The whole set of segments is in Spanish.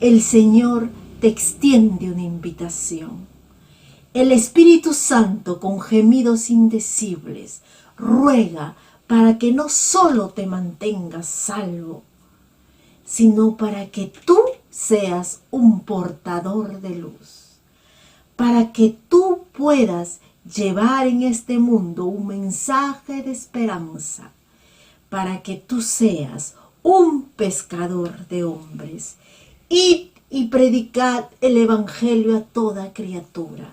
el Señor te extiende una invitación. El Espíritu Santo, con gemidos indecibles, ruega para que no solo te mantengas salvo, sino para que tú seas un portador de luz, para que tú puedas llevar en este mundo un mensaje de esperanza, para que tú seas un pescador de hombres. Id y predicad el Evangelio a toda criatura.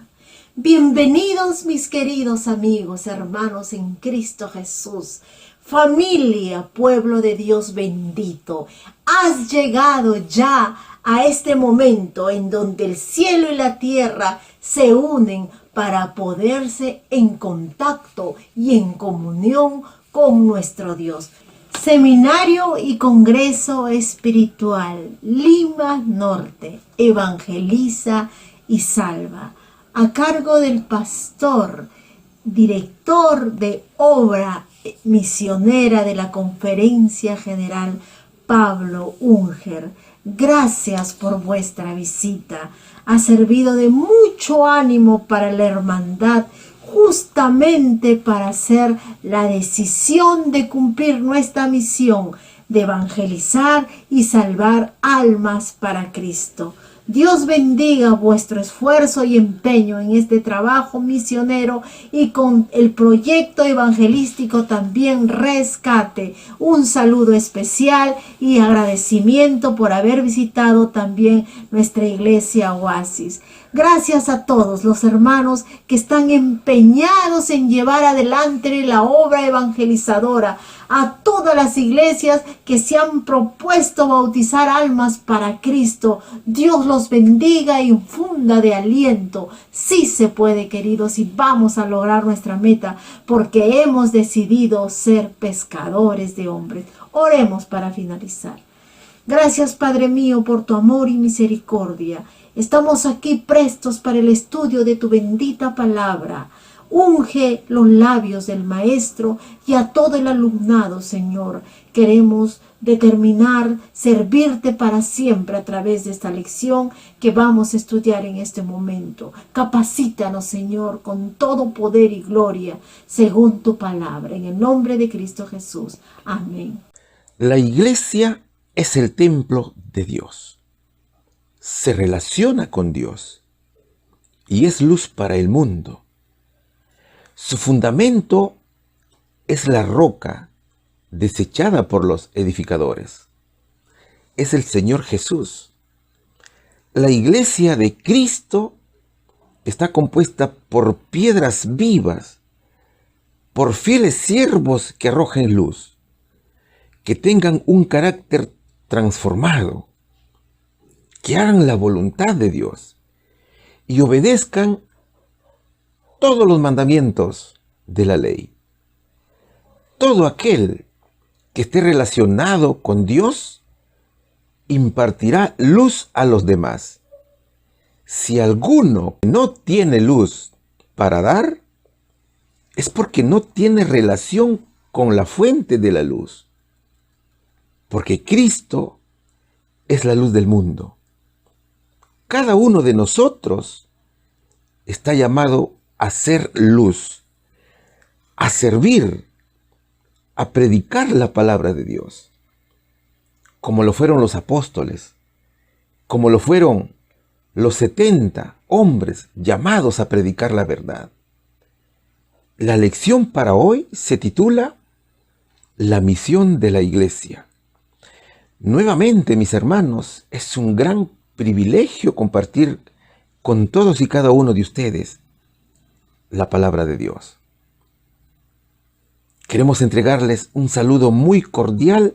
Bienvenidos mis queridos amigos, hermanos en Cristo Jesús, familia, pueblo de Dios bendito. Has llegado ya a este momento en donde el cielo y la tierra se unen para ponerse en contacto y en comunión con nuestro Dios. Seminario y Congreso Espiritual, Lima Norte, Evangeliza y Salva, a cargo del pastor, director de obra misionera de la Conferencia General Pablo Unger. Gracias por vuestra visita. Ha servido de mucho ánimo para la hermandad, justamente para hacer la decisión de cumplir nuestra misión de evangelizar y salvar almas para Cristo. Dios bendiga vuestro esfuerzo y empeño en este trabajo misionero y con el proyecto evangelístico también Rescate. Un saludo especial y agradecimiento por haber visitado también nuestra iglesia Oasis. Gracias a todos los hermanos que están empeñados en llevar adelante la obra evangelizadora, a todas las iglesias que se han propuesto bautizar almas para Cristo. Dios los bendiga y infunda de aliento. Sí se puede, queridos, y vamos a lograr nuestra meta porque hemos decidido ser pescadores de hombres. Oremos para finalizar. Gracias, Padre mío, por tu amor y misericordia. Estamos aquí prestos para el estudio de tu bendita palabra. Unge los labios del maestro y a todo el alumnado, Señor. Queremos determinar servirte para siempre a través de esta lección que vamos a estudiar en este momento. Capacítanos, Señor, con todo poder y gloria, según tu palabra. En el nombre de Cristo Jesús. Amén. La iglesia es el templo de Dios. Se relaciona con Dios y es luz para el mundo. Su fundamento es la roca desechada por los edificadores. Es el Señor Jesús. La iglesia de Cristo está compuesta por piedras vivas, por fieles siervos que arrojen luz, que tengan un carácter transformado, que hagan la voluntad de Dios y obedezcan todos los mandamientos de la ley. Todo aquel que esté relacionado con Dios impartirá luz a los demás. Si alguno no tiene luz para dar, es porque no tiene relación con la fuente de la luz. Porque Cristo es la luz del mundo. Cada uno de nosotros está llamado a ser luz, a servir, a predicar la palabra de Dios, como lo fueron los apóstoles, como lo fueron los 70 hombres llamados a predicar la verdad. La lección para hoy se titula La misión de la iglesia. Nuevamente, mis hermanos, es un gran privilegio compartir con todos y cada uno de ustedes la palabra de Dios. Queremos entregarles un saludo muy cordial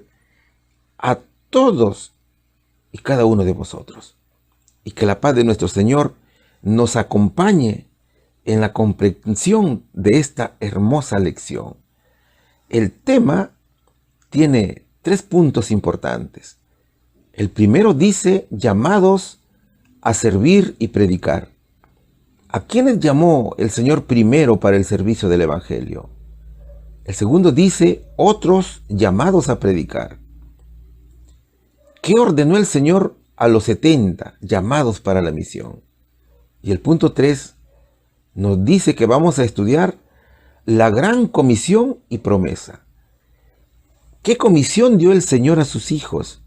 a todos y cada uno de vosotros. Y que la paz de nuestro Señor nos acompañe en la comprensión de esta hermosa lección. El tema tiene 3 puntos importantes. El primero dice, llamados a servir y predicar. ¿A quiénes llamó el Señor primero para el servicio del Evangelio? El segundo dice, otros llamados a predicar. ¿Qué ordenó el Señor a los 70 llamados para la misión. Y el punto 3 nos dice que vamos a estudiar la gran comisión y promesa. ¿Qué comisión dio el Señor a sus hijos?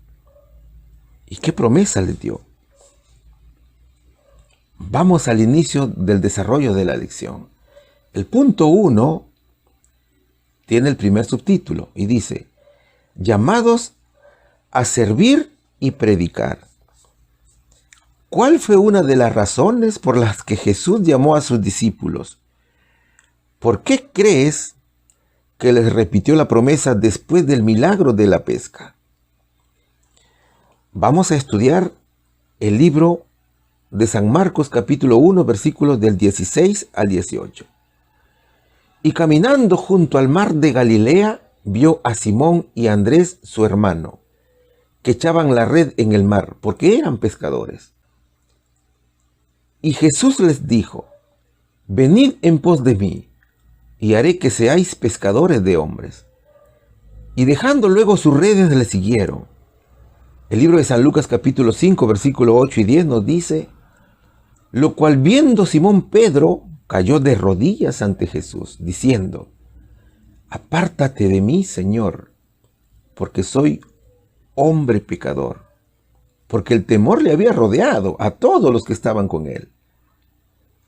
¿Y qué promesa les dio? Vamos al inicio del desarrollo de la lección. El punto 1 tiene el primer subtítulo y dice: llamados a servir y predicar. ¿Cuál fue una de las razones por las que Jesús llamó a sus discípulos? ¿Por qué crees que les repitió la promesa después del milagro de la pesca? Vamos a estudiar el libro de San Marcos capítulo 1, versículos del 16 al 18. Y caminando junto al mar de Galilea, vio a Simón y a Andrés, su hermano, que echaban la red en el mar, porque eran pescadores. Y Jesús les dijo: venid en pos de mí, y haré que seáis pescadores de hombres. Y dejando luego sus redes, le siguieron. El libro de San Lucas capítulo 5, versículo 8 y 10 nos dice: lo cual viendo Simón Pedro, cayó de rodillas ante Jesús, diciendo: apártate de mí, Señor, porque soy hombre pecador. Porque el temor le había rodeado a todos los que estaban con él,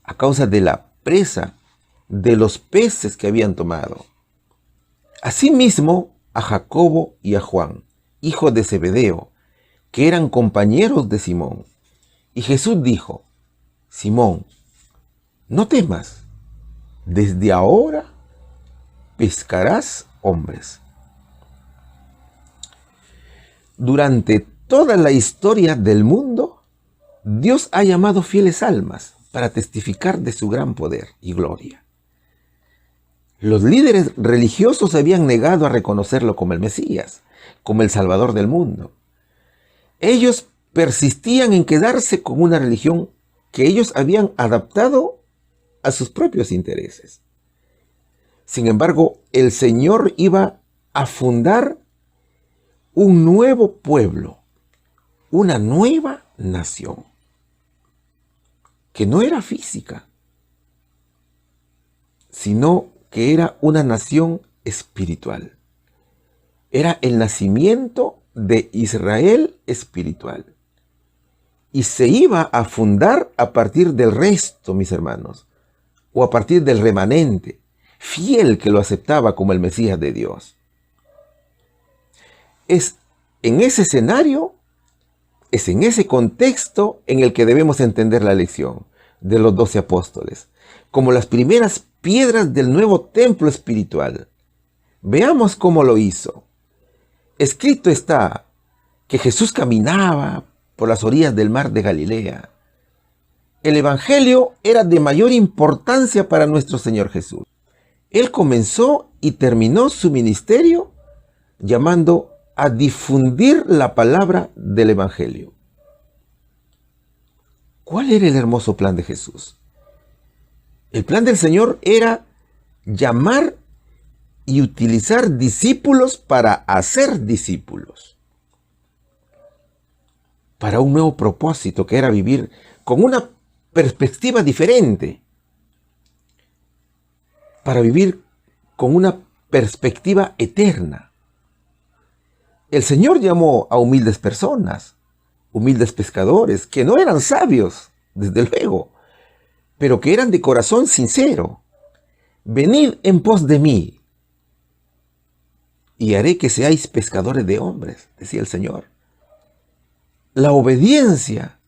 a causa de la presa de los peces que habían tomado. Asimismo, a Jacobo y a Juan, hijos de Zebedeo, que eran compañeros de Simón. Y Jesús dijo: Simón, no temas, desde ahora pescarás hombres. Durante toda la historia del mundo, Dios ha llamado fieles almas para testificar de su gran poder y gloria. Los líderes religiosos habían negado a reconocerlo como el Mesías, como el Salvador del mundo. Ellos persistían en quedarse con una religión que ellos habían adaptado a sus propios intereses. Sin embargo, el Señor iba a fundar un nuevo pueblo, una nueva nación, que no era física, sino que era una nación espiritual. Era el nacimiento de Israel espiritual. Y se iba a fundar a partir del resto, mis hermanos, o a partir del remanente fiel que lo aceptaba como el Mesías de Dios. Es en ese escenario, es en ese contexto en el que debemos entender la lección de los 12 apóstoles, como las primeras piedras del nuevo templo espiritual. Veamos cómo lo hizo. Escrito está que Jesús caminaba por las orillas del mar de Galilea. El evangelio era de mayor importancia para nuestro Señor Jesús. Él comenzó y terminó su ministerio llamando a difundir la palabra del evangelio. ¿Cuál era el hermoso plan de Jesús? El plan del Señor era llamar y utilizar discípulos para hacer discípulos, para un nuevo propósito que era vivir con una perspectiva diferente, para vivir con una perspectiva eterna. El Señor llamó a humildes personas, humildes pescadores, que no eran sabios, desde luego, pero que eran de corazón sincero. Venid en pos de mí, y haré que seáis pescadores de hombres, decía el Señor. La obediencia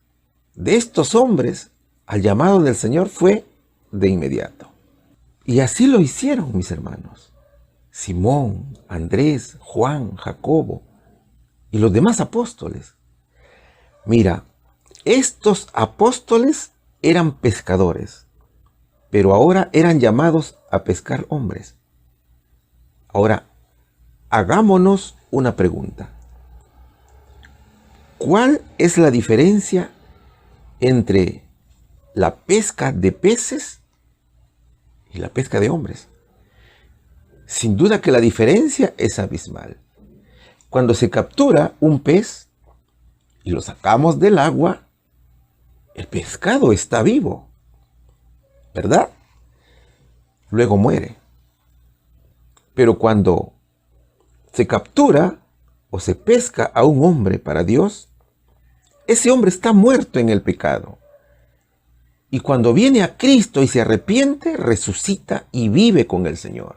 de estos hombres al llamado del Señor fue de inmediato. Y así lo hicieron, mis hermanos. Simón, Andrés, Juan, Jacobo y los demás apóstoles. Mira, estos apóstoles eran pescadores, pero ahora eran llamados a pescar hombres. Ahora, hagámonos una pregunta. ¿Cuál es la diferencia entre la pesca de peces y la pesca de hombres? Sin duda que la diferencia es abismal. Cuando se captura un pez, y lo sacamos del agua, el pescado está vivo, ¿verdad? Luego muere. Pero cuando se captura o se pesca a un hombre para Dios, ese hombre está muerto en el pecado. Y cuando viene a Cristo y se arrepiente, resucita y vive con el Señor.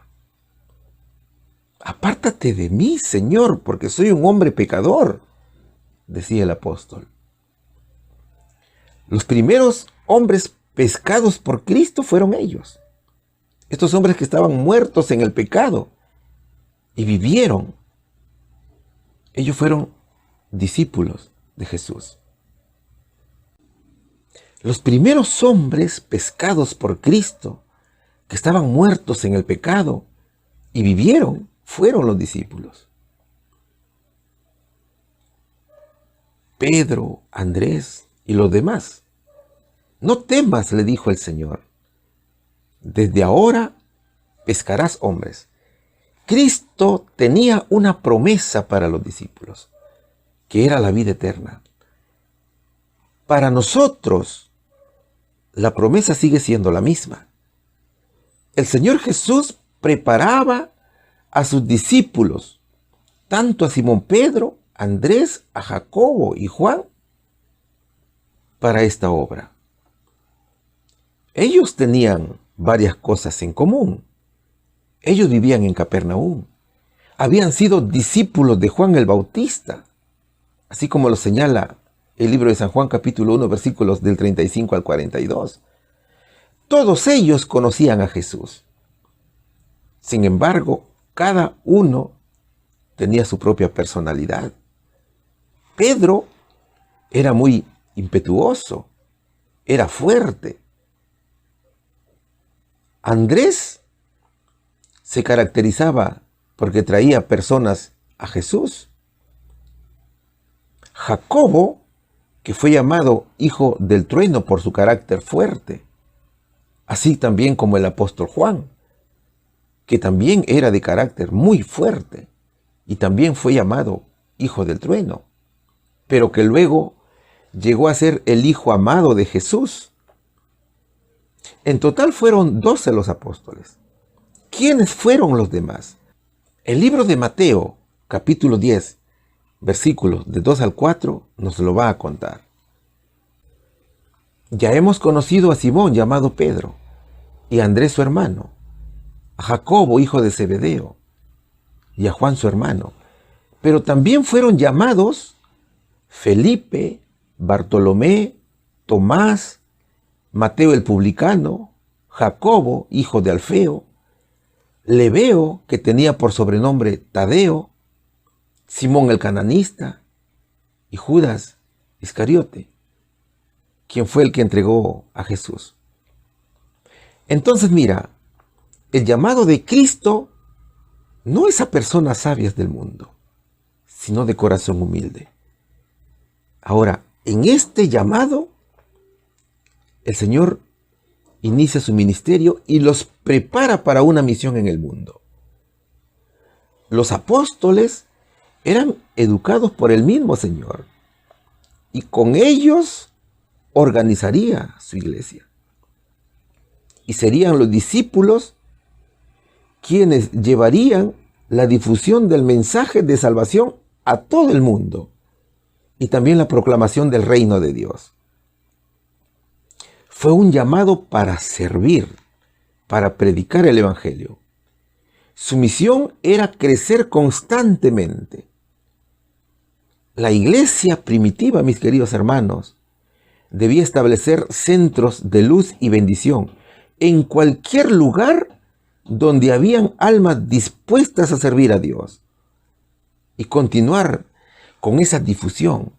Apártate de mí, Señor, porque soy un hombre pecador, decía el apóstol. Los primeros hombres pescados por Cristo fueron ellos. Estos hombres que estaban muertos en el pecado y vivieron. Ellos fueron discípulos de Jesús. Los primeros hombres pescados por Cristo, que estaban muertos en el pecado y vivieron, fueron los discípulos. Pedro, Andrés y los demás. No temas, le dijo el Señor. Desde ahora pescarás hombres. Cristo tenía una promesa para los discípulos, que era la vida eterna. Para nosotros, la promesa sigue siendo la misma. El Señor Jesús preparaba a sus discípulos, tanto a Simón Pedro, Andrés, a Jacobo y Juan, para esta obra. Ellos tenían varias cosas en común. Ellos vivían en Capernaum. Habían sido discípulos de Juan el Bautista, así como lo señala el libro de San Juan capítulo 1, versículos del 35 al 42. Todos ellos conocían a Jesús. Sin embargo, cada uno tenía su propia personalidad. Pedro era muy impetuoso, era fuerte. Andrés se caracterizaba porque traía personas a Jesús. Jacobo, que fue llamado hijo del trueno por su carácter fuerte, así también como el apóstol Juan, que también era de carácter muy fuerte y también fue llamado hijo del trueno, pero que luego llegó a ser el hijo amado de Jesús. En total fueron 12 los apóstoles. ¿Quiénes fueron los demás? El libro de Mateo, capítulo 10, versículos de 2 al 4, nos lo va a contar. Ya hemos conocido a Simón, llamado Pedro, y a Andrés su hermano, a Jacobo, hijo de Zebedeo, y a Juan su hermano. Pero también fueron llamados Felipe, Bartolomé, Tomás, Mateo el publicano, Jacobo, hijo de Alfeo, Lebeo, que tenía por sobrenombre Tadeo, Simón el cananista y Judas Iscariote, quien fue el que entregó a Jesús. Entonces mira, el llamado de Cristo no es a personas sabias del mundo, sino de corazón humilde. Ahora, en este llamado, el Señor inicia su ministerio y los prepara para una misión en el mundo. Los apóstoles eran educados por el mismo Señor y con ellos organizaría su iglesia. Y serían los discípulos quienes llevarían la difusión del mensaje de salvación a todo el mundo y también la proclamación del reino de Dios. Fue un llamado para servir, para predicar el evangelio. Su misión era crecer constantemente. La iglesia primitiva, mis queridos hermanos, debía establecer centros de luz y bendición en cualquier lugar donde habían almas dispuestas a servir a Dios y continuar con esa difusión,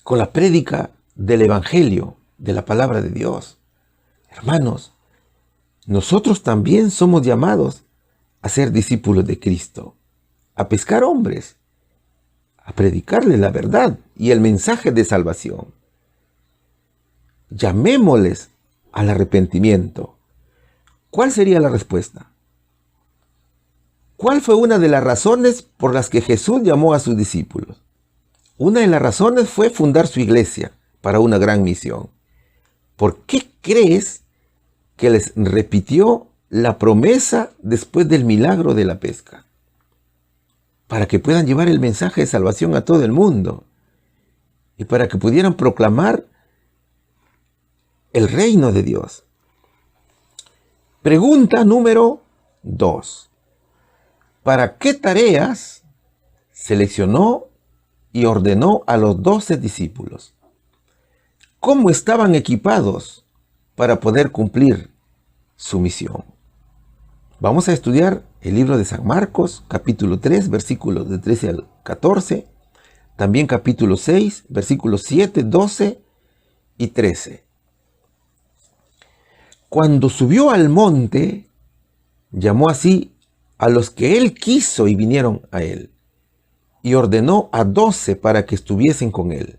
con la prédica del evangelio, de la palabra de Dios. Hermanos, nosotros también somos llamados a ser discípulos de Cristo, a pescar hombres, a predicarles la verdad y el mensaje de salvación. Llamémosles al arrepentimiento. ¿Cuál sería la respuesta? ¿Cuál fue una de las razones por las que Jesús llamó a sus discípulos? Una de las razones fue fundar su iglesia para una gran misión. ¿Por qué crees que les repitió la promesa después del milagro de la pesca? Para que puedan llevar el mensaje de salvación a todo el mundo y para que pudieran proclamar el reino de Dios. Pregunta número 2. ¿Para qué tareas seleccionó y ordenó a los 12 discípulos? ¿Cómo estaban equipados para poder cumplir su misión? Vamos a estudiar el libro de San Marcos, capítulo 3, versículos de 13 al 14, también capítulo 6, versículos 7, 12 y 13. Cuando subió al monte, llamó así a los que él quiso y vinieron a él, y ordenó a 12 para que estuviesen con él,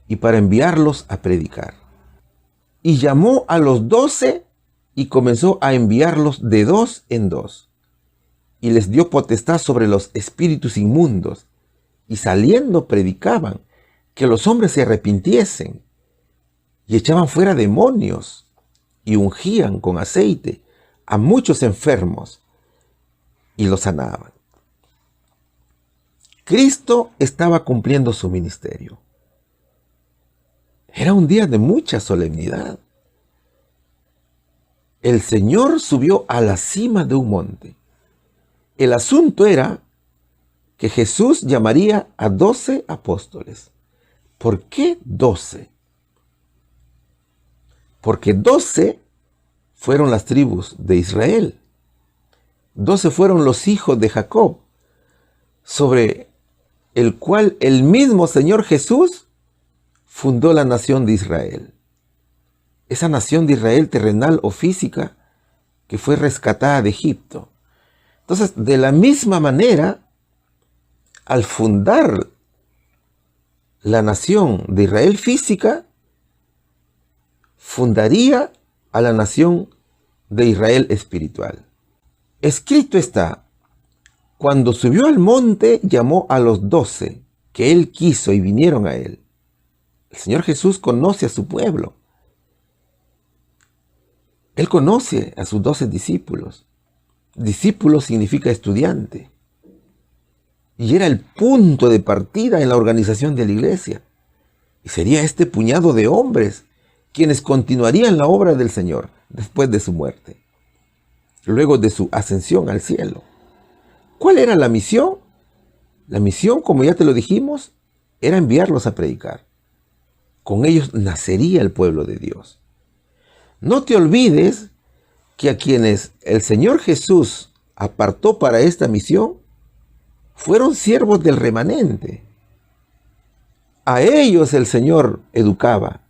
y para enviarlos a predicar. Y llamó a los 12 y comenzó a enviarlos de 2 en 2, y les dio potestad sobre los espíritus inmundos, y saliendo predicaban que los hombres se arrepintiesen, y echaban fuera demonios, y ungían con aceite a muchos enfermos, y los sanaban. Cristo estaba cumpliendo su ministerio. Era un día de mucha solemnidad. El Señor subió a la cima de un monte. El asunto era que Jesús llamaría a 12 apóstoles. ¿Por qué 12? Porque 12 fueron las tribus de Israel. 12 fueron los hijos de Jacob, sobre el cual el mismo Señor Jesús fundó la nación de Israel. Esa nación de Israel terrenal o física que fue rescatada de Egipto. Entonces, de la misma manera, al fundar la nación de Israel física, fundaría a la nación de Israel espiritual. Escrito está: cuando subió al monte, llamó a los 12 que él quiso y vinieron a él. El Señor Jesús conoce a su pueblo. Él conoce a sus 12 discípulos. Discípulo significa estudiante. Y era el punto de partida en la organización de la iglesia. Y sería este puñado de hombres quienes continuarían la obra del Señor después de su muerte, luego de su ascensión al cielo. ¿Cuál era la misión? La misión, como ya te lo dijimos, era enviarlos a predicar. Con ellos nacería el pueblo de Dios. No te olvides que a quienes el Señor Jesús apartó para esta misión fueron siervos del remanente. A ellos el Señor educaba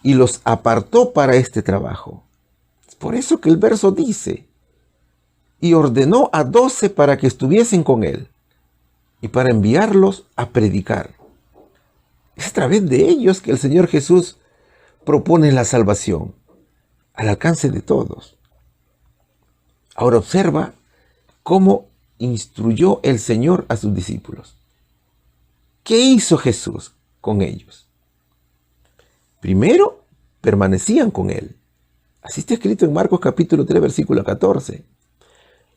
y los apartó para este trabajo. Es por eso que el verso dice: y ordenó a 12 para que estuviesen con él y para enviarlos a predicar. Es a través de ellos que el Señor Jesús propone la salvación al alcance de todos. Ahora observa cómo instruyó el Señor a sus discípulos. ¿Qué hizo Jesús con ellos? Primero, permanecían con él. Así está escrito en Marcos capítulo 3, versículo 14.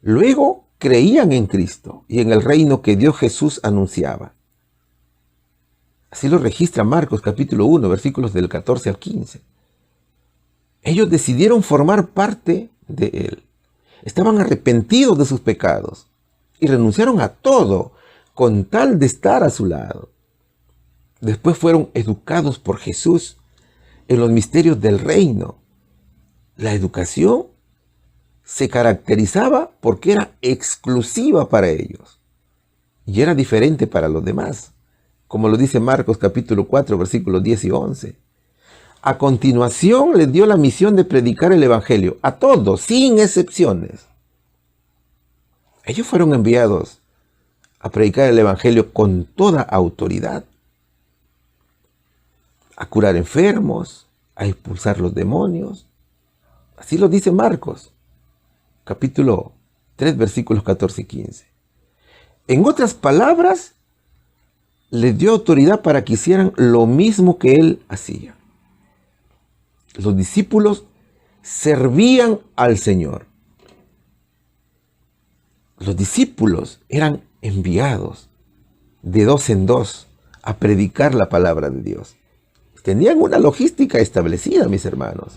Luego creían en Cristo y en el reino que Dios Jesús anunciaba. Así lo registra Marcos capítulo 1, versículos del 14 al 15. Ellos decidieron formar parte de él. Estaban arrepentidos de sus pecados y renunciaron a todo con tal de estar a su lado. Después fueron educados por Jesús en los misterios del reino. La educación se caracterizaba porque era exclusiva para ellos y era diferente para los demás, como lo dice Marcos capítulo 4, versículos 10 y 11. A continuación les dio la misión de predicar el evangelio a todos, sin excepciones. Ellos fueron enviados a predicar el evangelio con toda autoridad, a curar enfermos, a expulsar los demonios. Así lo dice Marcos capítulo 3 versículos 14 y 15. En otras palabras, les dio autoridad para que hicieran lo mismo que él hacía. Los discípulos servían al Señor. Los discípulos eran enviados de dos en dos a predicar la palabra de Dios. Tenían una logística establecida, mis hermanos.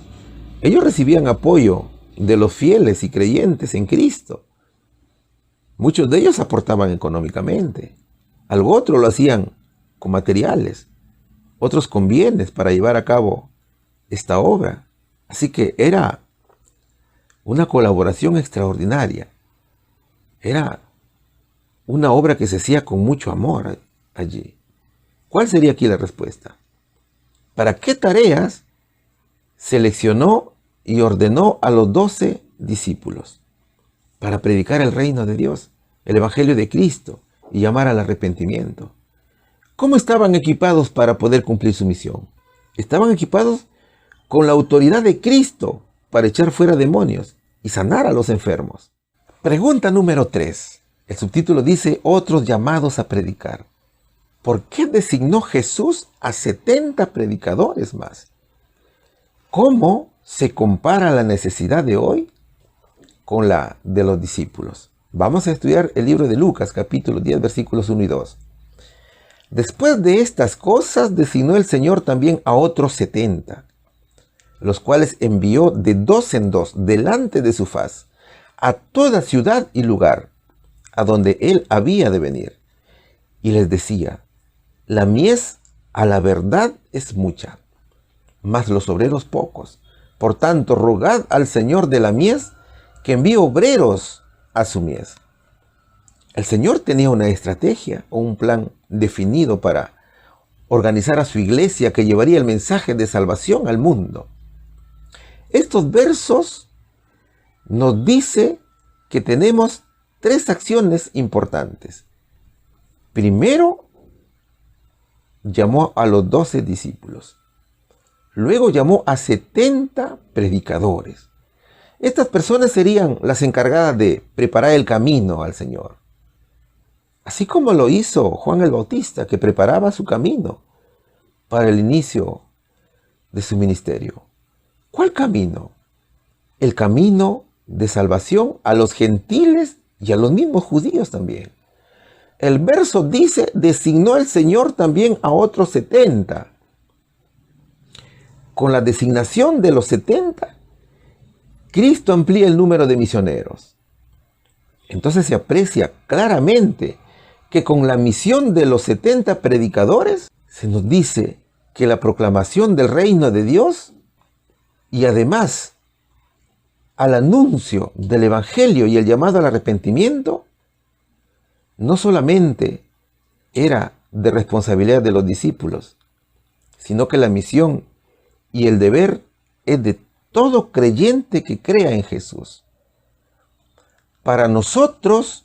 Ellos recibían apoyo de los fieles y creyentes en Cristo. Muchos de ellos aportaban económicamente. Algo otro lo hacían con materiales, otros con bienes para llevar a cabo esta obra. Así que era una colaboración extraordinaria. Era una obra que se hacía con mucho amor allí. ¿Cuál sería aquí la respuesta? ¿Para qué tareas seleccionó y ordenó a los 12 discípulos? Para predicar el reino de Dios, el evangelio de Cristo y llamar al arrepentimiento. ¿Cómo estaban equipados para poder cumplir su misión? Estaban equipados con la autoridad de Cristo para echar fuera demonios y sanar a los enfermos. Pregunta número 3. El subtítulo dice: otros llamados a predicar. ¿Por qué designó Jesús a 70 predicadores más? ¿Cómo se compara la necesidad de hoy con la de los discípulos? Vamos a estudiar el libro de Lucas, capítulo 10, versículos 1 y 2. Después de estas cosas, designó el Señor también a otros 70, los cuales envió de dos en dos delante de su faz a toda ciudad y lugar a donde él había de venir. Y les decía: la mies a la verdad es mucha, mas los obreros pocos. Por tanto, rogad al Señor de la mies que envíe obreros a su mies. El Señor tenía una estrategia o un plan definido para organizar a su iglesia que llevaría el mensaje de salvación al mundo. Estos versos nos dice que tenemos 3 acciones importantes. Primero, llamó a los 12 discípulos. Luego llamó a 70 predicadores. Estas personas serían las encargadas de preparar el camino al Señor. Así como lo hizo Juan el Bautista, que preparaba su camino para el inicio de su ministerio. ¿Cuál camino? El camino de salvación a los gentiles y a los mismos judíos también. El verso dice: designó el Señor también a otros 70. Con la designación de los 70, Cristo amplía el número de misioneros. Entonces se aprecia claramente que con la misión de los 70 predicadores se nos dice que la proclamación del reino de Dios y además al anuncio del evangelio y el llamado al arrepentimiento no solamente era de responsabilidad de los discípulos, sino que la misión y el deber es de todo creyente que crea en Jesús. Para nosotros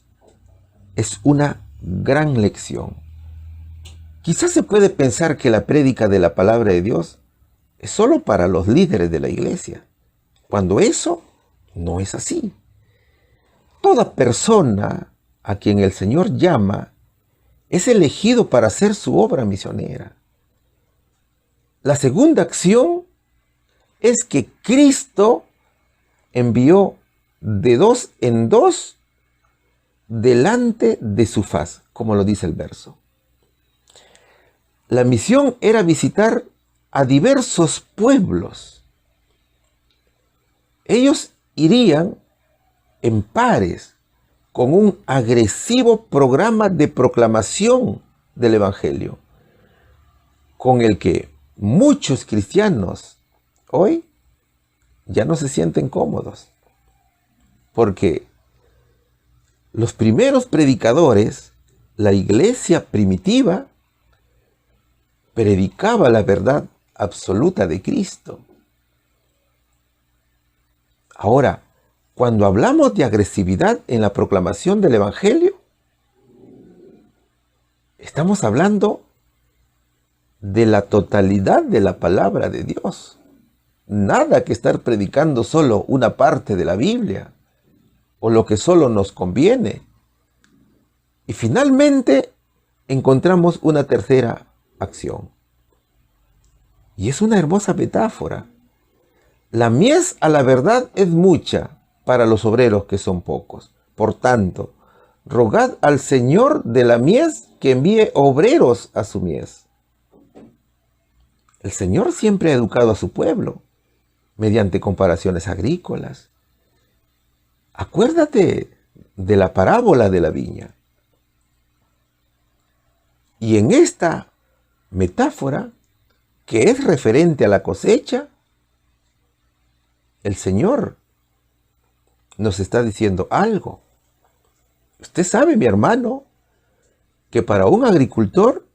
es una gran lección. Quizás se puede pensar que la prédica de la palabra de Dios es solo para los líderes de la iglesia, cuando eso no es así. Toda persona a quien el Señor llama es elegido para hacer su obra misionera. La segunda acción es que Cristo envió de dos en dos delante de su faz, como lo dice el verso. La misión era visitar a diversos pueblos. Ellos irían en pares con un agresivo programa de proclamación del evangelio, con el que muchos cristianos hoy ya no se sienten cómodos, porque los primeros predicadores, la iglesia primitiva, predicaba la verdad absoluta de Cristo. Ahora, cuando hablamos de agresividad en la proclamación del evangelio, estamos hablando de la totalidad de la palabra de Dios. Nada que estar predicando solo una parte de la Biblia. o lo que solo nos conviene. Y finalmente encontramos una tercera acción. Y es una hermosa metáfora. La mies a la verdad es mucha para los obreros que son pocos. Por tanto, rogad al Señor de la mies que envíe obreros a su mies. El Señor siempre ha educado a su pueblo mediante comparaciones agrícolas. Acuérdate de la parábola de la viña. Y en esta metáfora, que es referente a la cosecha, el Señor nos está diciendo algo. Usted sabe, mi hermano, que para un agricultor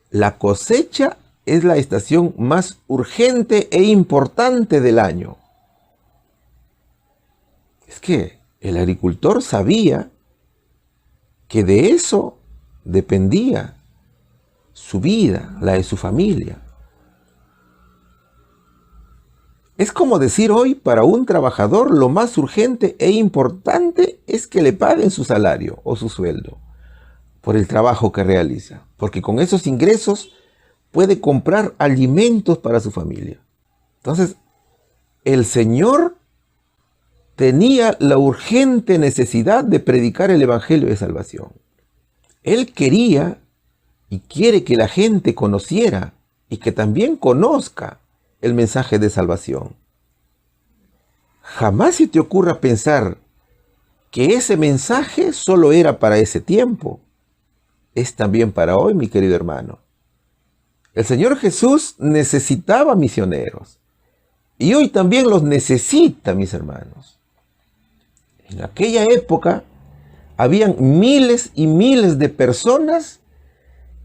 la cosecha es la estación más urgente e importante del año. Es que el agricultor sabía que de eso dependía su vida, la de su familia. Es como decir hoy, para un trabajador lo más urgente e importante es que le paguen su salario o su sueldo por el trabajo que realiza, porque con esos ingresos puede comprar alimentos para su familia. Entonces, el Señor tenía la urgente necesidad de predicar el Evangelio de salvación. Él quería y quiere que la gente conociera y que también conozca el mensaje de salvación. Jamás se te ocurra pensar que ese mensaje solo era para ese tiempo. Es también para hoy, mi querido hermano. El Señor Jesús necesitaba misioneros y hoy también los necesita, mis hermanos. En aquella época habían miles y miles de personas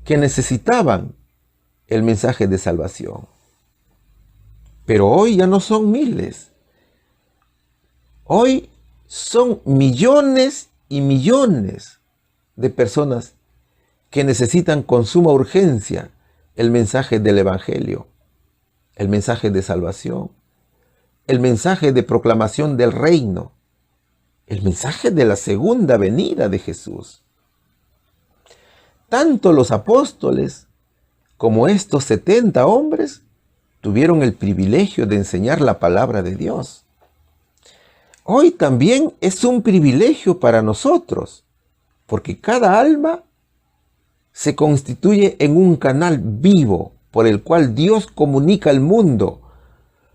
que necesitaban el mensaje de salvación. Pero hoy ya no son miles. Hoy son millones y millones de personas que necesitan con suma urgencia el mensaje del Evangelio, el mensaje de salvación, el mensaje de proclamación del reino, el mensaje de la segunda venida de Jesús. Tanto los apóstoles como estos 70 hombres tuvieron el privilegio de enseñar la palabra de Dios. Hoy también es un privilegio para nosotros, porque cada alma se constituye en un canal vivo por el cual Dios comunica al mundo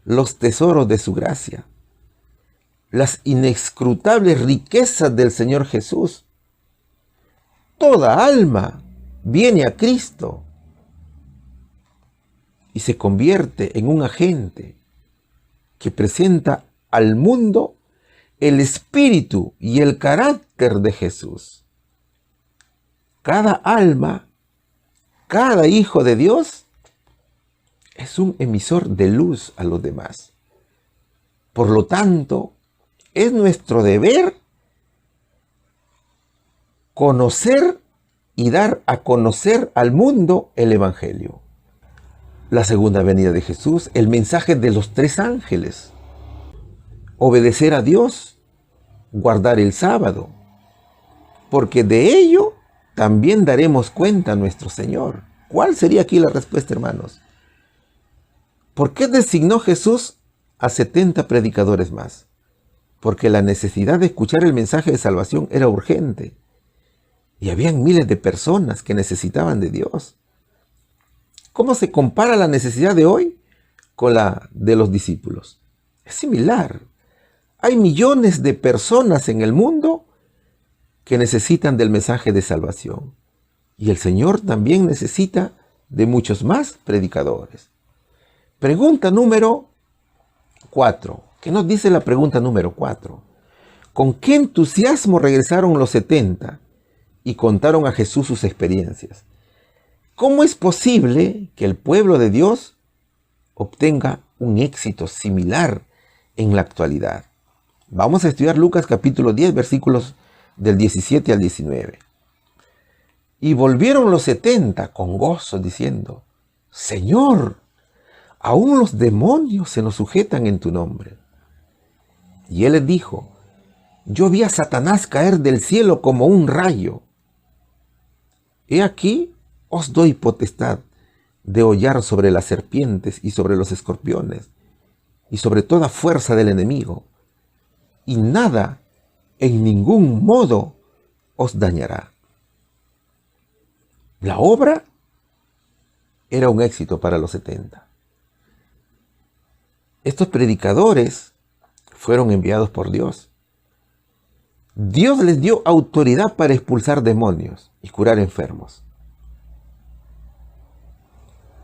los tesoros de su gracia, las inescrutables riquezas del Señor Jesús. Toda alma viene a Cristo y se convierte en un agente que presenta al mundo el espíritu y el carácter de Jesús. Cada alma, cada hijo de Dios es un emisor de luz a los demás. Por lo tanto, es nuestro deber conocer y dar a conocer al mundo el Evangelio. La segunda venida de Jesús, el mensaje de los 3 ángeles. Obedecer a Dios, guardar el sábado, porque de ello también daremos cuenta a nuestro Señor. ¿Cuál sería aquí la respuesta, hermanos? ¿Por qué designó Jesús a 70 predicadores más? Porque la necesidad de escuchar el mensaje de salvación era urgente. Y habían miles de personas que necesitaban de Dios. ¿Cómo se compara la necesidad de hoy con la de los discípulos? Es similar. Hay millones de personas en el mundo que necesitan del mensaje de salvación. Y el Señor también necesita de muchos más predicadores. Pregunta número 4. ¿Qué nos dice la pregunta número 4? ¿Con qué entusiasmo regresaron los 70 y contaron a Jesús sus experiencias? ¿Cómo es posible que el pueblo de Dios obtenga un éxito similar en la actualidad? Vamos a estudiar Lucas capítulo 10, versículos del 17 al 19. Y volvieron los 70 con gozo, diciendo: Señor, aún los demonios se nos sujetan en tu nombre. Y él les dijo: yo vi a Satanás caer del cielo como un rayo. He aquí, os doy potestad de hollar sobre las serpientes y sobre los escorpiones y sobre toda fuerza del enemigo, y nada en ningún modo os dañará. La obra era un éxito para los 70. Estos predicadores fueron enviados por Dios. Dios les dio autoridad para expulsar demonios y curar enfermos.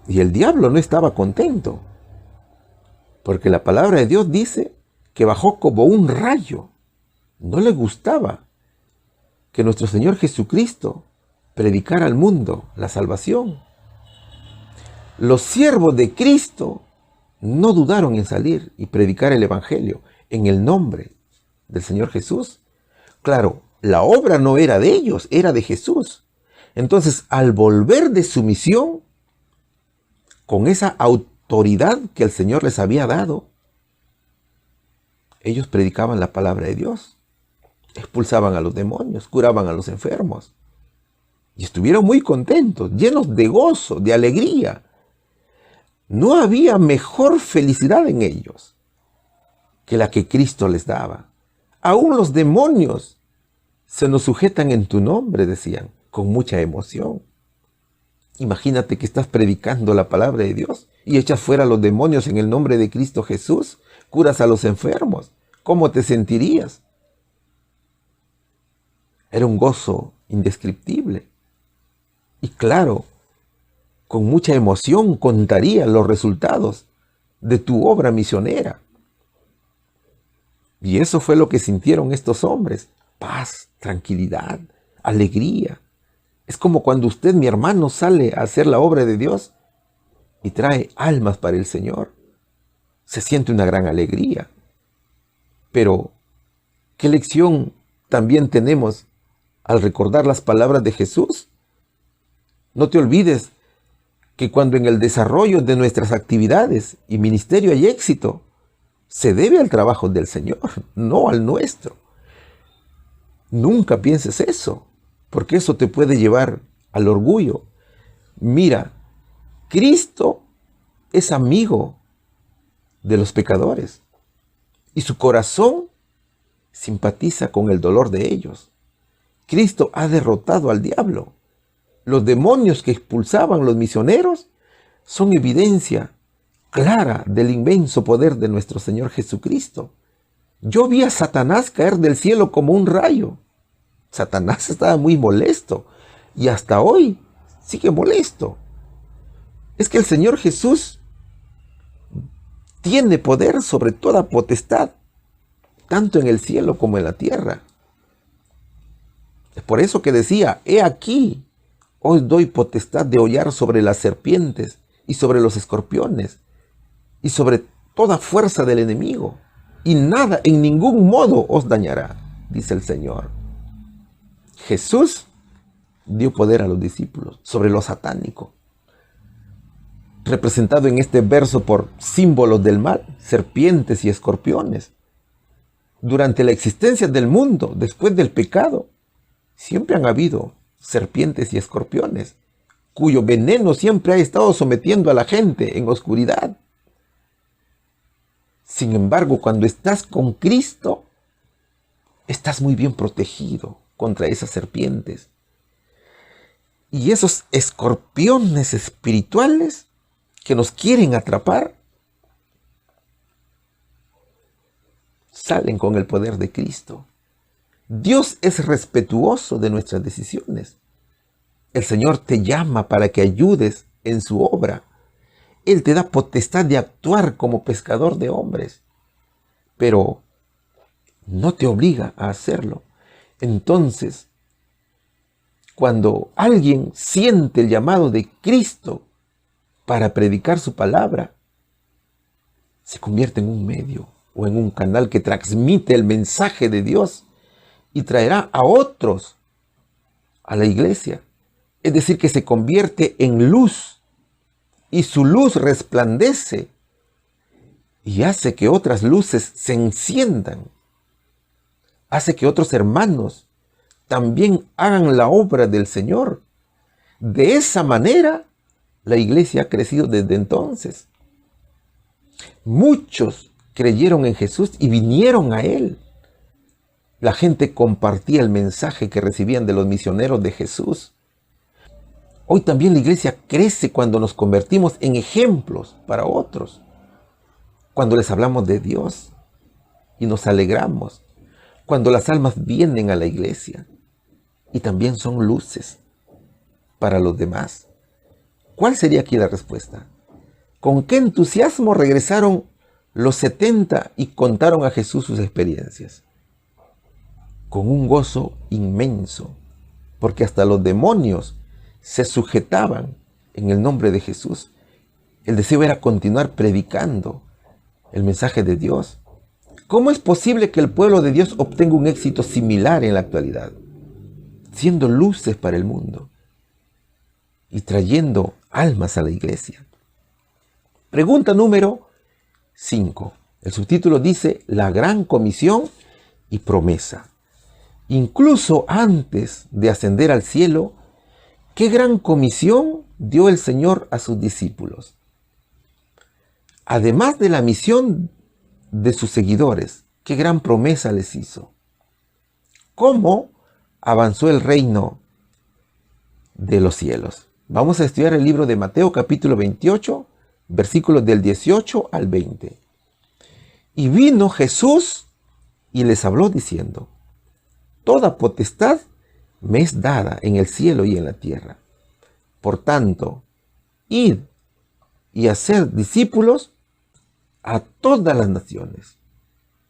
Y el diablo no estaba contento, porque la palabra de Dios dice que bajó como un rayo. No le gustaba que nuestro Señor Jesucristo predicara al mundo la salvación. Los siervos de Cristo no dudaron en salir y predicar el Evangelio en el nombre del Señor Jesús. Claro, la obra no era de ellos, era de Jesús. Entonces, al volver de su misión, con esa autoridad que el Señor les había dado, ellos predicaban la palabra de Dios, expulsaban a los demonios, curaban a los enfermos. Y estuvieron muy contentos, llenos de gozo, de alegría. No había mejor felicidad en ellos que la que Cristo les daba. Aún los demonios se nos sujetan en tu nombre, decían, con mucha emoción. Imagínate que estás predicando la palabra de Dios y echas fuera a los demonios en el nombre de Cristo Jesús, curas a los enfermos. ¿Cómo te sentirías? Era un gozo indescriptible. Y claro, con mucha emoción contaría los resultados de tu obra misionera. Y eso fue lo que sintieron estos hombres. Paz, tranquilidad, alegría. Es como cuando usted, mi hermano, sale a hacer la obra de Dios y trae almas para el Señor. Se siente una gran alegría. Pero, ¿qué lección también tenemos al recordar las palabras de Jesús? No te olvides que cuando en el desarrollo de nuestras actividades y ministerio hay éxito, se debe al trabajo del Señor, no al nuestro. Nunca pienses eso, porque eso te puede llevar al orgullo. Mira, Cristo es amigo de los pecadores y su corazón simpatiza con el dolor de ellos. Cristo ha derrotado al diablo. Los demonios que expulsaban los misioneros son evidencia clara del inmenso poder de nuestro Señor Jesucristo. Yo vi a Satanás caer del cielo como un rayo. Satanás estaba muy molesto y hasta hoy sigue molesto. Es que el Señor Jesús tiene poder sobre toda potestad, tanto en el cielo como en la tierra. Es por eso que decía, he aquí, os doy potestad de hollar sobre las serpientes y sobre los escorpiones y sobre toda fuerza del enemigo, y nada en ningún modo os dañará, dice el Señor. Jesús dio poder a los discípulos sobre lo satánico, representado en este verso por símbolos del mal, serpientes y escorpiones. Durante la existencia del mundo, después del pecado, siempre han habido serpientes y escorpiones, cuyo veneno siempre ha estado sometiendo a la gente en oscuridad. Sin embargo, cuando estás con Cristo, estás muy bien protegido contra esas serpientes. Y esos escorpiones espirituales que nos quieren atrapar, salen con el poder de Cristo. Dios es respetuoso de nuestras decisiones. El Señor te llama para que ayudes en su obra. Él te da potestad de actuar como pescador de hombres, pero no te obliga a hacerlo. Entonces, cuando alguien siente el llamado de Cristo para predicar su palabra, se convierte en un medio o en un canal que transmite el mensaje de Dios y traerá a otros a la iglesia. Es decir, que se convierte en luz y su luz resplandece y hace que otras luces se enciendan hace que otros hermanos también hagan la obra del Señor. De esa manera, la iglesia ha crecido desde entonces. Muchos creyeron en Jesús y vinieron a Él. La gente compartía el mensaje que recibían de los misioneros de Jesús. Hoy también la iglesia crece cuando nos convertimos en ejemplos para otros. Cuando les hablamos de Dios y nos alegramos. Cuando las almas vienen a la iglesia y también son luces para los demás. ¿Cuál sería aquí la respuesta? ¿Con qué entusiasmo regresaron los 70 y contaron a Jesús sus experiencias? Con un gozo inmenso, porque hasta los demonios se sujetaban en el nombre de Jesús. El deseo era continuar predicando el mensaje de Dios. ¿Cómo es posible que el pueblo de Dios obtenga un éxito similar en la actualidad? Siendo luces para el mundo y trayendo almas a la iglesia. Pregunta número 5. El subtítulo dice: la gran comisión y promesa. Incluso antes de ascender al cielo, ¿qué gran comisión dio el Señor a sus discípulos? Además de la misión de sus seguidores, ¿qué gran promesa les hizo? ¿Cómo avanzó el reino de los cielos? Vamos a estudiar el libro de Mateo capítulo 28, versículos del 18 al 20. Y vino Jesús y les habló diciendo: toda potestad me es dada en el cielo y en la tierra. Por tanto, id y haced discípulos a todas las naciones,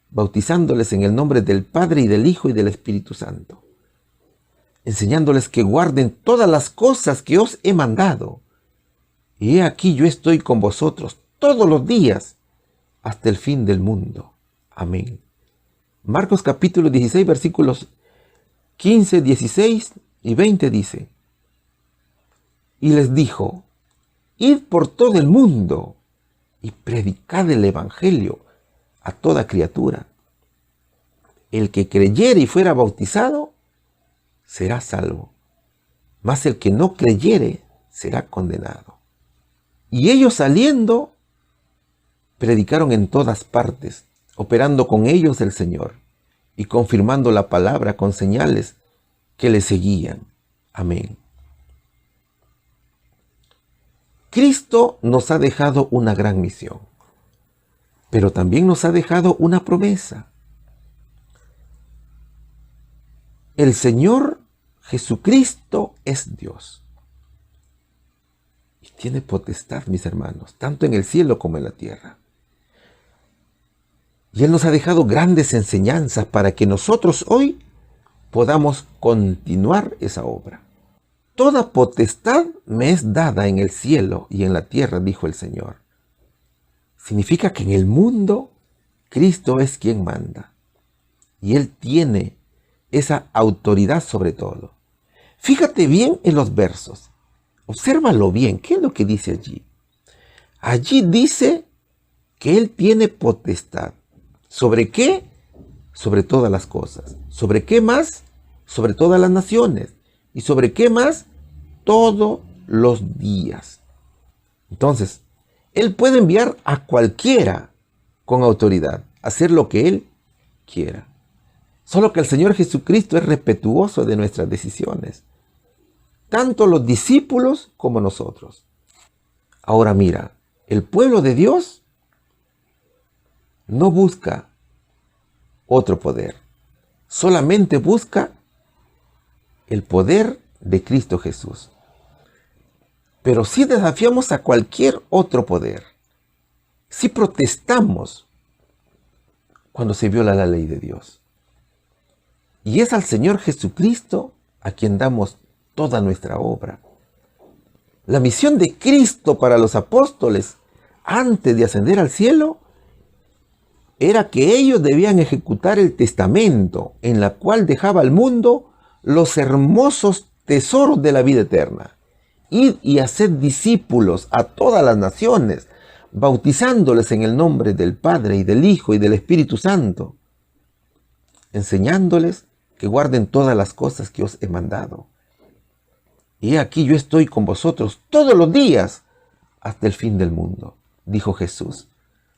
bautizándoles en el nombre del Padre y del Hijo y del Espíritu Santo, enseñándoles que guarden todas las cosas que os he mandado. Y he aquí yo estoy con vosotros todos los días hasta el fin del mundo. Amén. Marcos capítulo 16, versículos 15, 16 y 20 dice: y les dijo: id por todo el mundo y predicad el evangelio a toda criatura. El que creyere y fuera bautizado será salvo, mas el que no creyere será condenado. Y ellos saliendo, predicaron en todas partes, operando con ellos el Señor y confirmando la palabra con señales que le seguían. Amén. Cristo nos ha dejado una gran misión, pero también nos ha dejado una promesa. El Señor Jesucristo es Dios y tiene potestad, mis hermanos, tanto en el cielo como en la tierra. Y Él nos ha dejado grandes enseñanzas para que nosotros hoy podamos continuar esa obra. Toda potestad me es dada en el cielo y en la tierra, dijo el Señor. Significa que en el mundo Cristo es quien manda. Y Él tiene esa autoridad sobre todo. Fíjate bien en los versos. Obsérvalo bien. ¿Qué es lo que dice allí? Allí dice que Él tiene potestad. ¿Sobre qué? Sobre todas las cosas. ¿Sobre qué más? Sobre todas las naciones. ¿Y sobre qué más? Todos los días. Entonces, Él puede enviar a cualquiera con autoridad, hacer lo que Él quiera. Solo que el Señor Jesucristo es respetuoso de nuestras decisiones. Tanto los discípulos como nosotros. Ahora mira, el pueblo de Dios no busca otro poder. Solamente busca el poder de Cristo Jesús. Pero si desafiamos a cualquier otro poder, si protestamos cuando se viola la ley de Dios. Y es al Señor Jesucristo a quien damos toda nuestra obra. La misión de Cristo para los apóstoles antes de ascender al cielo era que ellos debían ejecutar el testamento en la cual dejaba al mundo los hermosos tesoros de la vida eterna. Id y haced discípulos a todas las naciones, bautizándoles en el nombre del Padre y del Hijo y del Espíritu Santo, enseñándoles que guarden todas las cosas que os he mandado. Y aquí yo estoy con vosotros todos los días hasta el fin del mundo, dijo Jesús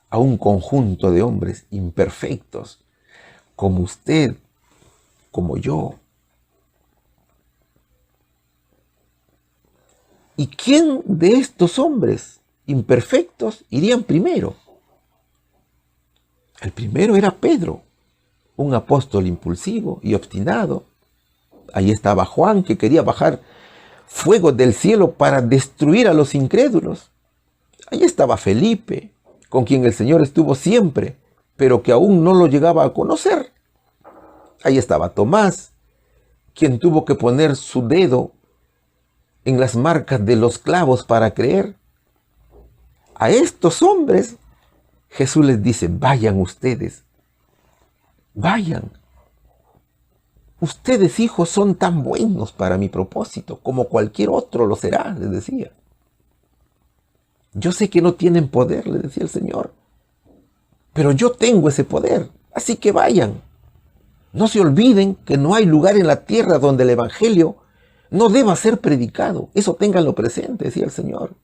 a un conjunto de hombres imperfectos, como usted, como yo. ¿Y quién de estos hombres imperfectos irían primero? El primero era Pedro, un apóstol impulsivo y obstinado. Ahí estaba Juan, que quería bajar fuego del cielo para destruir a los incrédulos. Ahí estaba Felipe, con quien el Señor estuvo siempre, pero que aún no lo llegaba a conocer. Ahí estaba Tomás, quien tuvo que poner su dedo en las marcas de los clavos para creer. A estos hombres Jesús les dice: vayan ustedes, vayan. Ustedes, hijos, son tan buenos para mi propósito como cualquier otro lo será, les decía. Yo sé que no tienen poder, les decía el Señor, pero yo tengo ese poder, así que vayan. No se olviden que no hay lugar en la tierra donde el Evangelio no deba ser predicado. Eso ténganlo presente, decía el Señor.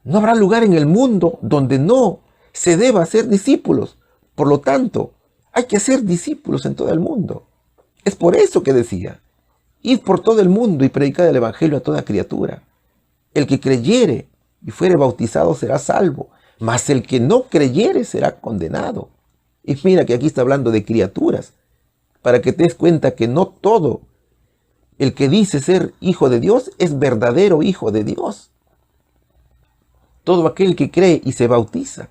No habrá lugar en el mundo donde no se deba hacer discípulos. Por lo tanto, hay que hacer discípulos en todo el mundo. Es por eso que decía: id por todo el mundo y predicad el Evangelio a toda criatura. El que creyere y fuere bautizado será salvo, mas el que no creyere será condenado. Y mira que aquí está hablando de criaturas, para que te des cuenta que no todo el que dice ser hijo de Dios es verdadero hijo de Dios. Todo aquel que cree y se bautiza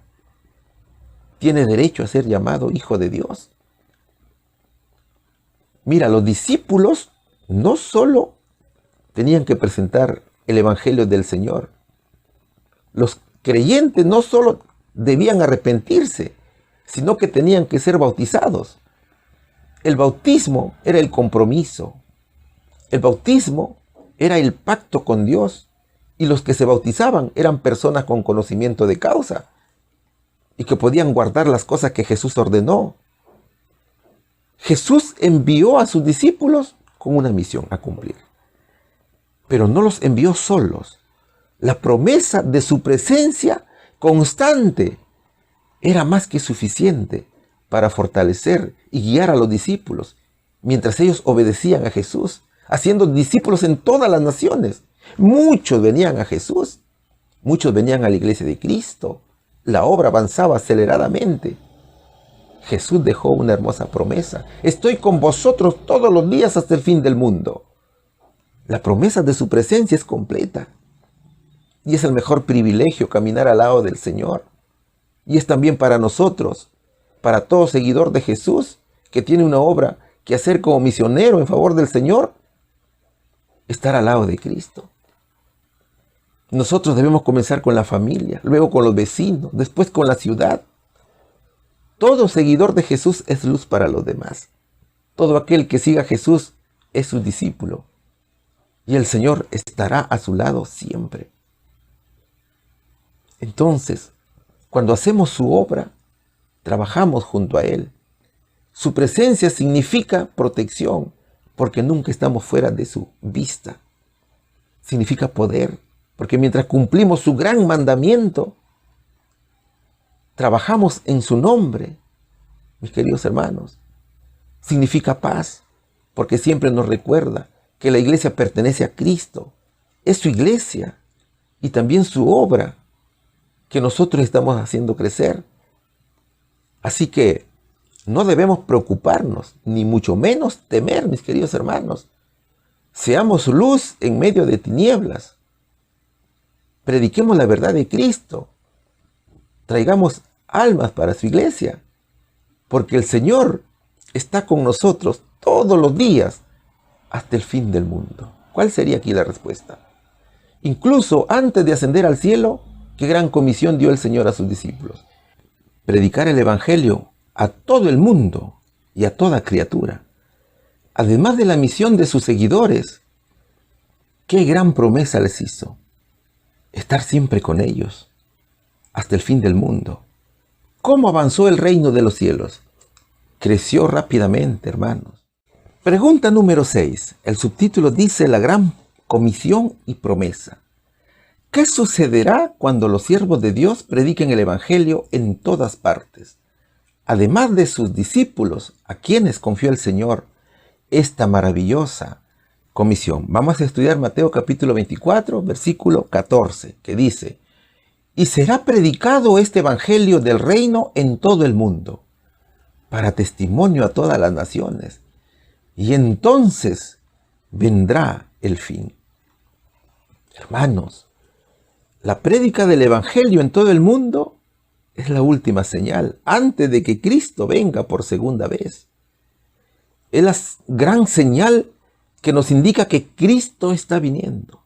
tiene derecho a ser llamado hijo de Dios. Mira, los discípulos no solo tenían que presentar el Evangelio del Señor. Los creyentes no solo debían arrepentirse, sino que tenían que ser bautizados. El bautismo era el compromiso. El bautismo era el pacto con Dios. Y los que se bautizaban eran personas con conocimiento de causa y que podían guardar las cosas que Jesús ordenó. Jesús envió a sus discípulos con una misión a cumplir, pero no los envió solos. La promesa de su presencia constante era más que suficiente para fortalecer y guiar a los discípulos mientras ellos obedecían a Jesús, haciendo discípulos en todas las naciones. Muchos venían a Jesús, muchos venían a la iglesia de Cristo. La obra avanzaba aceleradamente. Jesús dejó una hermosa promesa: estoy con vosotros todos los días hasta el fin del mundo. La promesa de su presencia es completa. Y es el mejor privilegio caminar al lado del Señor. Y es también para nosotros, para todo seguidor de Jesús, que tiene una obra que hacer como misionero en favor del Señor, estar al lado de Cristo. Nosotros debemos comenzar con la familia, luego con los vecinos, después con la ciudad. Todo seguidor de Jesús es luz para los demás. Todo aquel que siga a Jesús es su discípulo. Y el Señor estará a su lado siempre. Entonces, cuando hacemos su obra, trabajamos junto a Él. Su presencia significa protección, porque nunca estamos fuera de su vista. Significa poder, porque mientras cumplimos su gran mandamiento, trabajamos en su nombre, mis queridos hermanos. Significa paz, porque siempre nos recuerda que la iglesia pertenece a Cristo. Es su iglesia y también su obra que nosotros estamos haciendo crecer. Así que no debemos preocuparnos, ni mucho menos temer, mis queridos hermanos. Seamos luz en medio de tinieblas. Prediquemos la verdad de Cristo. Traigamos almas para su iglesia, porque el Señor está con nosotros todos los días hasta el fin del mundo. ¿Cuál sería aquí la respuesta? Incluso antes de ascender al cielo, ¿qué gran comisión dio el Señor a sus discípulos? Predicar el Evangelio a todo el mundo y a toda criatura. Además de la misión de sus seguidores, ¿qué gran promesa les hizo? Estar siempre con ellos hasta el fin del mundo. ¿Cómo avanzó el reino de los cielos? Creció rápidamente, hermanos. Pregunta número 6. El subtítulo dice la gran comisión y promesa. ¿Qué sucederá cuando los siervos de Dios prediquen el Evangelio en todas partes? Además de sus discípulos, a quienes confió el Señor esta maravillosa comisión. Vamos a estudiar Mateo capítulo 24, versículo 14, que dice: y será predicado este Evangelio del reino en todo el mundo, para testimonio a todas las naciones, y entonces vendrá el fin. Hermanos, la prédica del Evangelio en todo el mundo es la última señal antes de que Cristo venga por segunda vez. Es la gran señal que nos indica que Cristo está viniendo.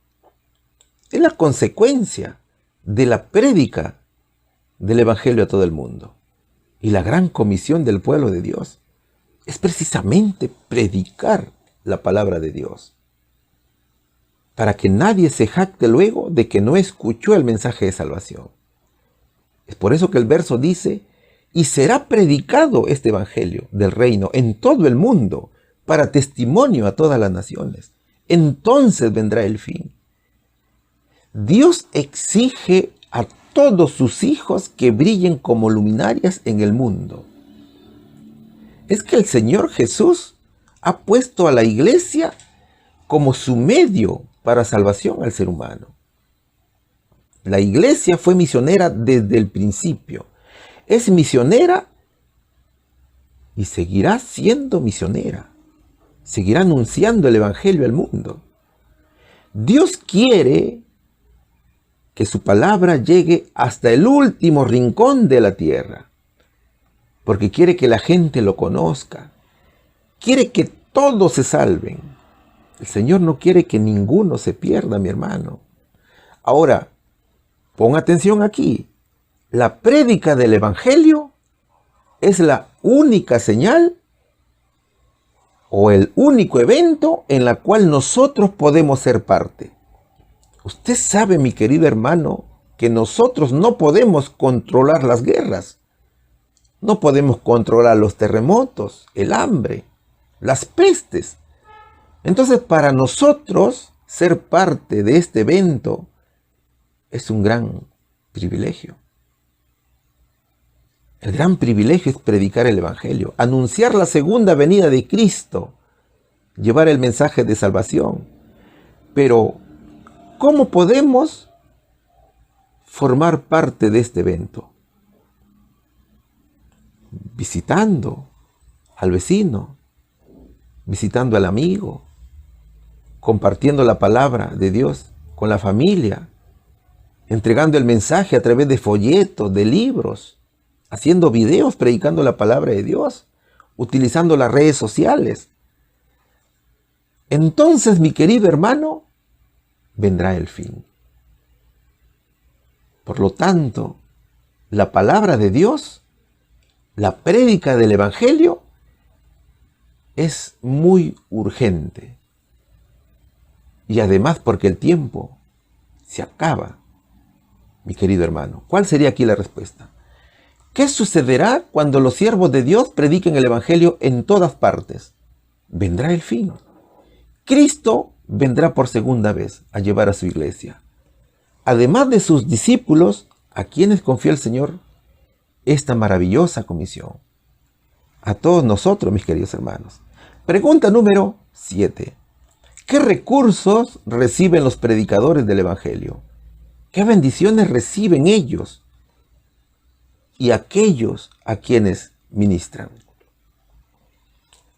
Es la consecuencia de la prédica del Evangelio a todo el mundo. Y la gran comisión del pueblo de Dios es precisamente predicar la palabra de Dios, para que nadie se jacte luego de que no escuchó el mensaje de salvación. Es por eso que el verso dice: y será predicado este Evangelio del reino en todo el mundo, para testimonio a todas las naciones. Entonces vendrá el fin. Dios exige a todos sus hijos que brillen como luminarias en el mundo. Es que el Señor Jesús ha puesto a la iglesia como su medio para salvación al ser humano. La iglesia fue misionera desde el principio. Es misionera y seguirá siendo misionera. Seguirá anunciando el Evangelio al mundo. Dios quiere que su palabra llegue hasta el último rincón de la tierra, porque quiere que la gente lo conozca. Quiere que todos se salven. El Señor no quiere que ninguno se pierda, mi hermano. Ahora, pon atención aquí. La prédica del Evangelio es la única señal o el único evento en la cual nosotros podemos ser parte. Usted sabe, mi querido hermano, que nosotros no podemos controlar las guerras. No podemos controlar los terremotos, el hambre, las pestes. Entonces, para nosotros ser parte de este evento es un gran privilegio. El gran privilegio es predicar el Evangelio, anunciar la segunda venida de Cristo, llevar el mensaje de salvación. Pero, ¿cómo podemos formar parte de este evento? Visitando al vecino, visitando al amigo, compartiendo la palabra de Dios con la familia, entregando el mensaje a través de folletos, de libros, haciendo videos predicando la palabra de Dios, utilizando las redes sociales. Entonces, mi querido hermano, vendrá el fin. Por lo tanto, la palabra de Dios, la prédica del Evangelio, es muy urgente. Y además porque el tiempo se acaba, mi querido hermano. ¿Cuál sería aquí la respuesta? ¿Qué sucederá cuando los siervos de Dios prediquen el Evangelio en todas partes? Vendrá el fin. Cristo vendrá por segunda vez a llevar a su iglesia. Además de sus discípulos, a quienes confió el Señor esta maravillosa comisión. A todos nosotros, mis queridos hermanos. Pregunta número 7. ¿Qué recursos reciben los predicadores del Evangelio? ¿Qué bendiciones reciben ellos y aquellos a quienes ministran?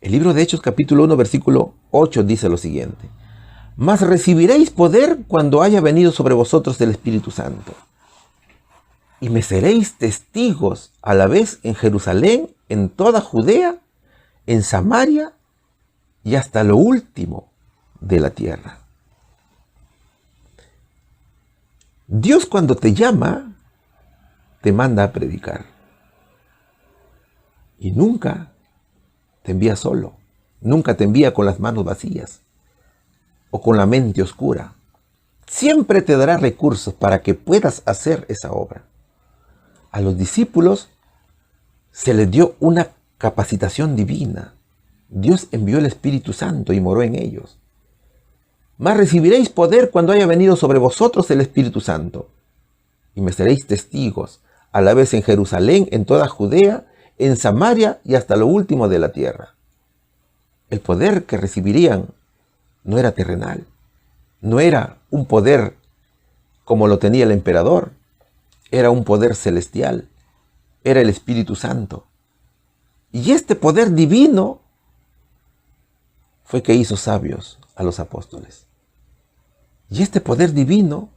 El libro de Hechos capítulo 1 versículo 8 dice lo siguiente: mas recibiréis poder cuando haya venido sobre vosotros el Espíritu Santo, y me seréis testigos a la vez en Jerusalén, en toda Judea, en Samaria y hasta lo último de la tierra. Dios, cuando te llama, te manda a predicar. Y nunca te envía solo. Nunca te envía con las manos vacías o con la mente oscura. Siempre te dará recursos para que puedas hacer esa obra. A los discípulos se les dio una capacitación divina. Dios envió el Espíritu Santo y moró en ellos. Mas recibiréis poder cuando haya venido sobre vosotros el Espíritu Santo. Y me seréis testigos, a la vez en Jerusalén, en toda Judea, en Samaria y hasta lo último de la tierra. El poder que recibirían no era terrenal, no era un poder como lo tenía el emperador, era un poder celestial, era el Espíritu Santo. Y este poder divino fue que hizo sabios a los apóstoles. Y este poder divino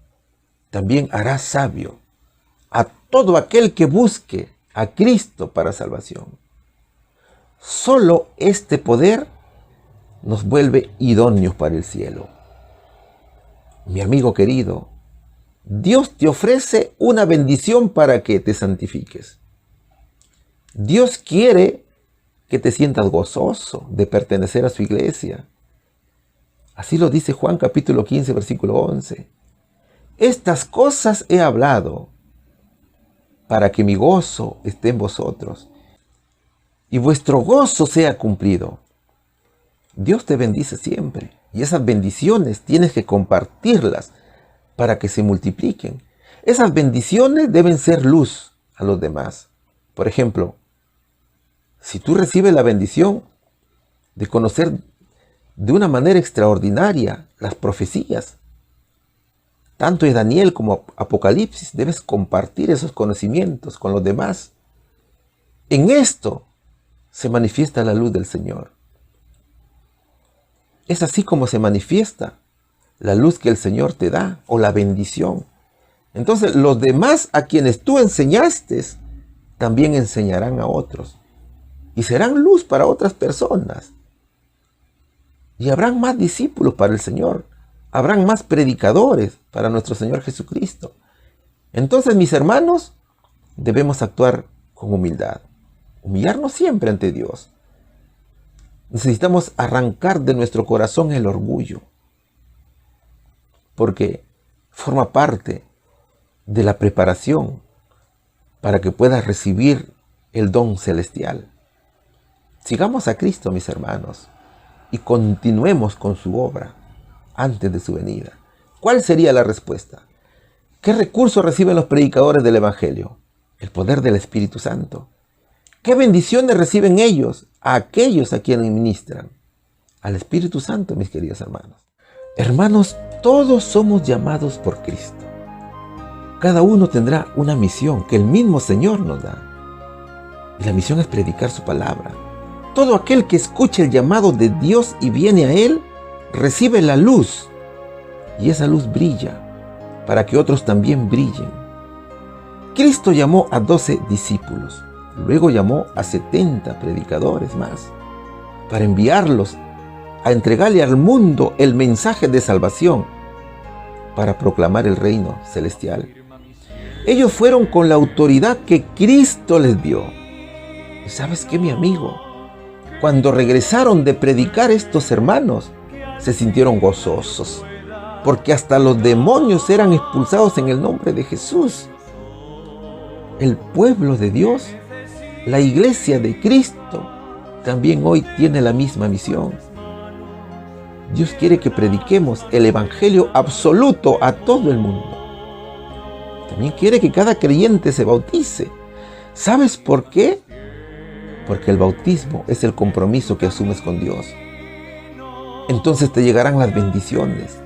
también hará sabio a todo aquel que busque a Cristo para salvación. Solo este poder nos vuelve idóneos para el cielo. Mi amigo querido, Dios te ofrece una bendición para que te santifiques. Dios quiere que te sientas gozoso de pertenecer a su iglesia. Así lo dice Juan capítulo 15, versículo 11. Estas cosas he hablado para que mi gozo esté en vosotros y vuestro gozo sea cumplido. Dios te bendice siempre y esas bendiciones tienes que compartirlas para que se multipliquen. Esas bendiciones deben ser luz a los demás. Por ejemplo, si tú recibes la bendición de conocer de una manera extraordinaria las profecías, tanto de Daniel como Apocalipsis, debes compartir esos conocimientos con los demás. En esto se manifiesta la luz del Señor. Es así como se manifiesta la luz que el Señor te da o la bendición. Entonces los demás a quienes tú enseñaste también enseñarán a otros y serán luz para otras personas. Y habrán más discípulos para el Señor. Habrán más predicadores para nuestro Señor Jesucristo. Entonces, mis hermanos, debemos actuar con humildad. Humillarnos siempre ante Dios. Necesitamos arrancar de nuestro corazón el orgullo, porque forma parte de la preparación para que puedas recibir el don celestial. Sigamos a Cristo, mis hermanos, y continuemos con su obra antes de su venida. ¿Cuál sería la respuesta? ¿Qué recursos reciben los predicadores del Evangelio? El poder del Espíritu Santo. ¿Qué bendiciones reciben ellos a aquellos a quienes ministran? Al Espíritu Santo, mis queridos hermanos. Hermanos, todos somos llamados por Cristo. Cada uno tendrá una misión que el mismo Señor nos da. Y la misión es predicar su palabra. Todo aquel que escuche el llamado de Dios y viene a Él, recibe la luz. Y esa luz brilla para que otros también brillen. Cristo llamó a 12 discípulos. Luego llamó a 70 predicadores más para enviarlos a entregarle al mundo el mensaje de salvación para proclamar el reino celestial. Ellos fueron con la autoridad que Cristo les dio. ¿Y sabes qué, mi amigo? Cuando regresaron de predicar, estos hermanos se sintieron gozosos, porque hasta los demonios eran expulsados en el nombre de Jesús. El pueblo de Dios, la iglesia de Cristo, también hoy tiene la misma misión. Dios quiere que prediquemos el evangelio absoluto a todo el mundo. También quiere que cada creyente se bautice. ¿Sabes por qué? Porque el bautismo es el compromiso que asumes con Dios. Entonces te llegarán las bendiciones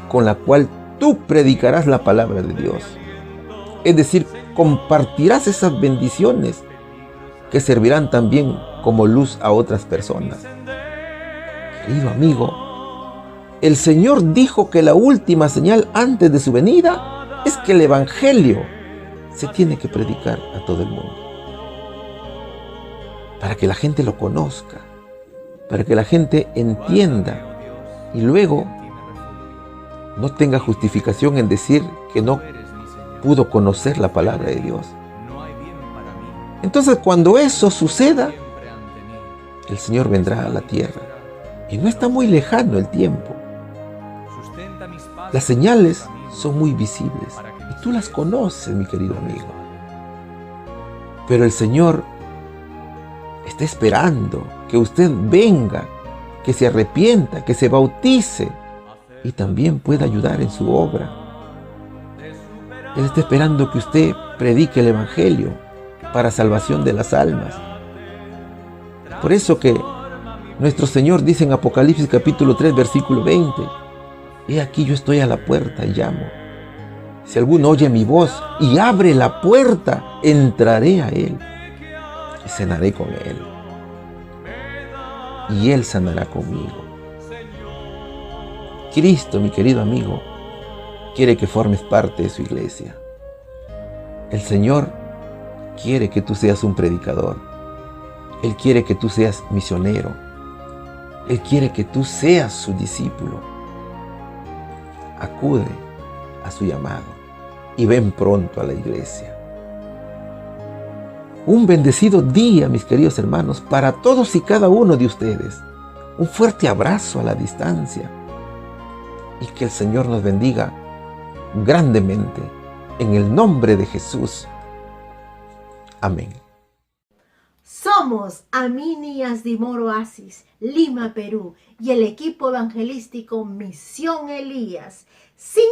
con la cual tú predicarás la palabra de Dios. Es decir, compartirás esas bendiciones que servirán también como luz a otras personas. Querido amigo, el Señor dijo que la última señal antes de su venida es que el evangelio se tiene que predicar a todo el mundo. Para que la gente lo conozca, para que la gente entienda y luego no tenga justificación en decir que no pudo conocer la palabra de Dios. Entonces, cuando eso suceda, el Señor vendrá a la tierra. Y no está muy lejano el tiempo. Las señales son muy visibles y tú las conoces, mi querido amigo. Pero el Señor está esperando que usted venga, que se arrepienta, que se bautice y también pueda ayudar en su obra. Él está esperando que usted predique el Evangelio para salvación de las almas. Por eso que nuestro Señor dice en Apocalipsis capítulo 3, versículo 20, he aquí yo estoy a la puerta y llamo. Si alguno oye mi voz y abre la puerta, entraré a él y cenaré con él. Y él sanará conmigo. Cristo, mi querido amigo, quiere que formes parte de su iglesia. El Señor quiere que tú seas un predicador. Él quiere que tú seas misionero. Él quiere que tú seas su discípulo. Acude a su llamado y ven pronto a la iglesia. Un bendecido día, mis queridos hermanos, para todos y cada uno de ustedes. Un fuerte abrazo a la distancia. Y que el Señor nos bendiga grandemente en el nombre de Jesús. Amén. Somos Aminías de Moro Oasis, Lima, Perú, y el equipo evangelístico Misión Elías, sin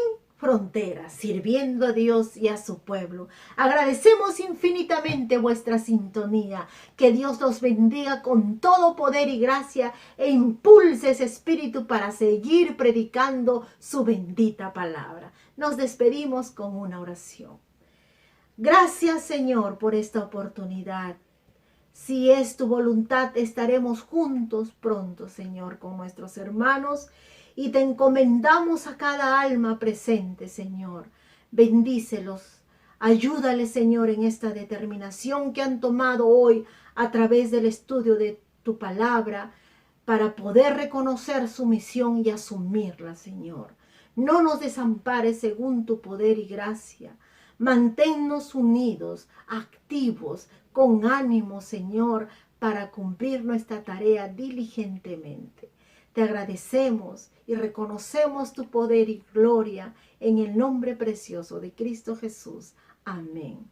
fronteras, sirviendo a Dios y a su pueblo. Agradecemos infinitamente vuestra sintonía. Que Dios los bendiga con todo poder y gracia e impulse ese espíritu para seguir predicando su bendita palabra. Nos despedimos con una oración. Gracias, Señor, por esta oportunidad. Si es tu voluntad, estaremos juntos pronto, Señor, con nuestros hermanos, y te encomendamos a cada alma presente, Señor. Bendícelos, ayúdales, Señor, en esta determinación que han tomado hoy a través del estudio de tu palabra para poder reconocer su misión y asumirla, Señor. No nos desampares según tu poder y gracia. Manténnos unidos, activos, con ánimo, Señor, para cumplir nuestra tarea diligentemente. Te agradecemos y reconocemos tu poder y gloria en el nombre precioso de Cristo Jesús. Amén.